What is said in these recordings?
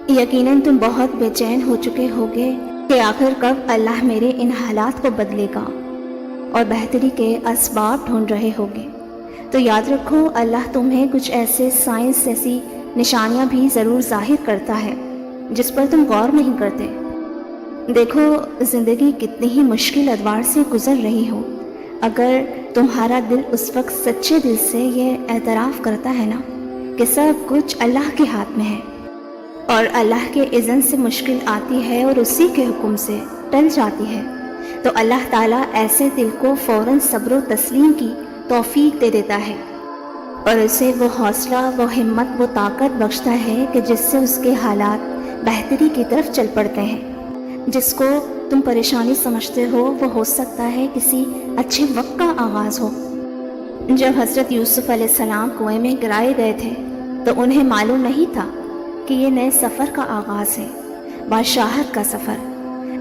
یقیناً تم بہت بے چین ہو چکے ہوگے کہ آخر کب اللہ میرے ان حالات کو بدلے گا، اور بہتری کے اسباب ڈھونڈ رہے ہوگے۔ تو یاد رکھو، اللہ تمہیں کچھ ایسے سائنس ایسی نشانیاں بھی ضرور ظاہر کرتا ہے جس پر تم غور نہیں کرتے۔ دیکھو، زندگی کتنی ہی مشکل ادوار سے گزر رہی ہو، اگر تمہارا دل اس وقت سچے دل سے یہ اعتراف کرتا ہے نا کہ سب کچھ اللہ کے ہاتھ میں ہے، اور اللہ کے اذن سے مشکل آتی ہے اور اسی کے حکم سے ٹل جاتی ہے، تو اللہ تعالیٰ ایسے دل کو فوراً صبر و تسلیم کی توفیق دے دیتا ہے، اور اسے وہ حوصلہ، وہ ہمت، وہ طاقت بخشتا ہے کہ جس سے اس کے حالات بہتری کی طرف چل پڑتے ہیں۔ جس کو تم پریشانی سمجھتے ہو وہ ہو سکتا ہے کسی اچھے وقت کا آغاز ہو۔ جب حضرت یوسف علیہ السلام کنویں میں گرائے گئے تھے تو انہیں معلوم نہیں تھا کہ یہ نئے سفر کا آغاز ہے، بادشاہت کا سفر۔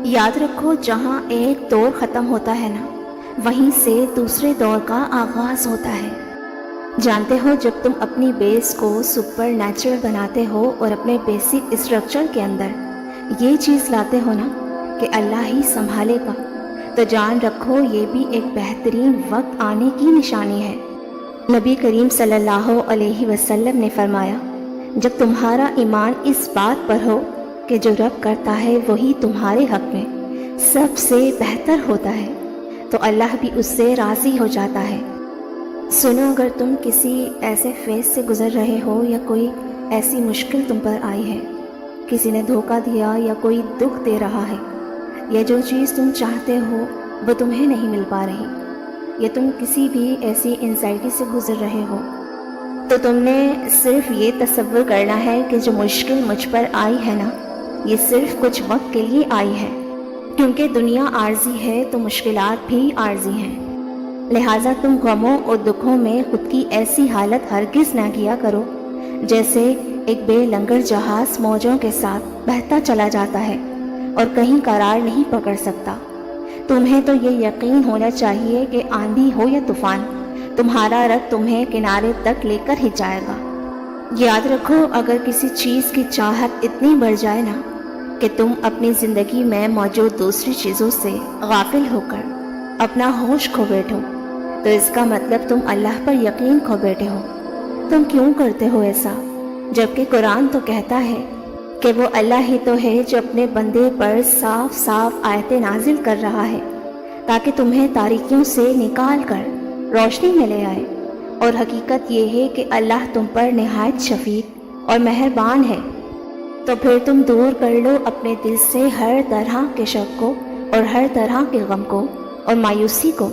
یاد رکھو، جہاں ایک دور ختم ہوتا ہے نا، وہیں سے دوسرے دور کا آغاز ہوتا ہے۔ جانتے ہو، جب تم اپنی بیس کو سپر نیچرل بناتے ہو اور اپنے بیسک اسٹرکچر کے اندر یہ چیز لاتے ہو نا کہ اللہ ہی سنبھالے گا، تو جان رکھو یہ بھی ایک بہترین وقت آنے کی نشانی ہے۔ نبی کریم صلی اللہ علیہ وسلم نے فرمایا، جب تمہارا ایمان اس بات پر ہو کہ جو رب کرتا ہے وہی تمہارے حق میں سب سے بہتر ہوتا ہے، تو اللہ بھی اس سے راضی ہو جاتا ہے۔ سنو، اگر تم کسی ایسے فیز سے گزر رہے ہو یا کوئی ایسی مشکل تم پر آئی ہے، کسی نے دھوکہ دیا یا کوئی دکھ دے رہا ہے، یا جو چیز تم چاہتے ہو وہ تمہیں نہیں مل پا رہی، یا تم کسی بھی ایسی انزائٹی سے گزر رہے ہو، تو تم نے صرف یہ تصور کرنا ہے کہ جو مشکل مجھ پر آئی ہے نا، یہ صرف کچھ وقت کے لیے آئی ہے، کیونکہ دنیا عارضی ہے تو مشکلات بھی عارضی ہیں۔ لہٰذا تم غموں اور دکھوں میں خود کی ایسی حالت ہرگز نہ کیا کرو جیسے ایک بے لنگر جہاز موجوں کے ساتھ بہتا چلا جاتا ہے اور کہیں قرار نہیں پکڑ سکتا۔ تمہیں تو یہ یقین ہونا چاہیے کہ آندھی ہو یا طوفان، تمہارا رب تمہیں کنارے تک لے کر ہی جائے گا۔ یاد رکھو، اگر کسی چیز کی چاہت اتنی بڑھ جائے نا کہ تم اپنی زندگی میں موجود دوسری چیزوں سے غافل ہو کر اپنا ہوش کھو بیٹھو، تو اس کا مطلب تم اللہ پر یقین کھو بیٹھے ہو۔ تم کیوں کرتے ہو ایسا، جبکہ قرآن تو کہتا ہے کہ وہ اللہ ہی تو ہے جو اپنے بندے پر صاف صاف آیتیں نازل کر رہا ہے تاکہ تمہیں تاریکیوں سے نکال کر روشنی میں لے آئے، اور حقیقت یہ ہے کہ اللہ تم پر نہایت شفیق اور مہربان ہے۔ تو پھر تم دور کر لو اپنے دل سے ہر طرح کے شک کو اور ہر طرح کے غم کو اور مایوسی کو،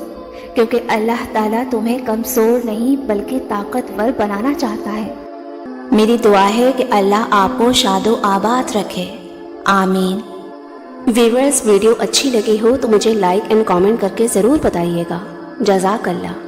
کیونکہ اللہ تعالیٰ تمہیں کمزور نہیں بلکہ طاقتور بنانا چاہتا ہے۔ میری دعا ہے کہ اللہ آپ کو شاد و آباد رکھے، آمین۔ ویورز، ویڈیو اچھی لگی ہو تو مجھے لائک اینڈ کامنٹ کر کے ضرور بتائیے گا۔ جزاک اللہ۔